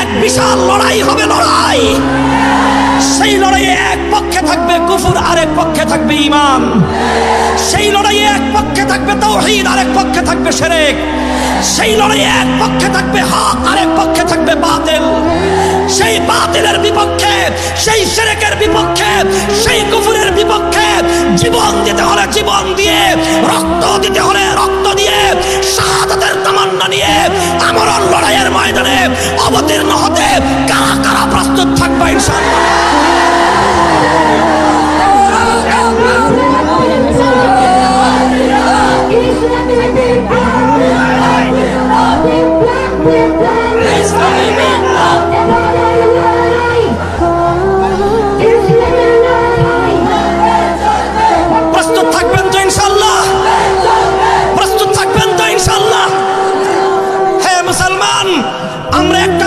এক বিশাল লড়াই হবে, লড়াই। সেই লড়াইয়ে এক পক্ষে থাকবে কুফর, আরেক পক্ষে থাকবে ঈমান। সেই লড়াইয়ে এক পক্ষে থাকবে তাওহীদ, আরেক পক্ষে থাকবে শিরক। সেই লড়াইয়ে এক পক্ষে থাকবে হক, আরেক পক্ষে থাকবে বাতিল। সেই বাতিলের বিপক্ষে, সেই শিরকের বিপক্ষে, সেই কুফরের বিপক্ষে জীবন দিতে হলে জীবন দিয়ে, রক্ত দিতে হলে রক্ত দিয়ে, শাহাদাতের তামান্না নিয়ে আমরণ লড়াইয়ের ময়দানে অবতীর্ণ হতে কারা কারা প্রস্তুত থাকবে ইনশাআল্লাহ। Islamic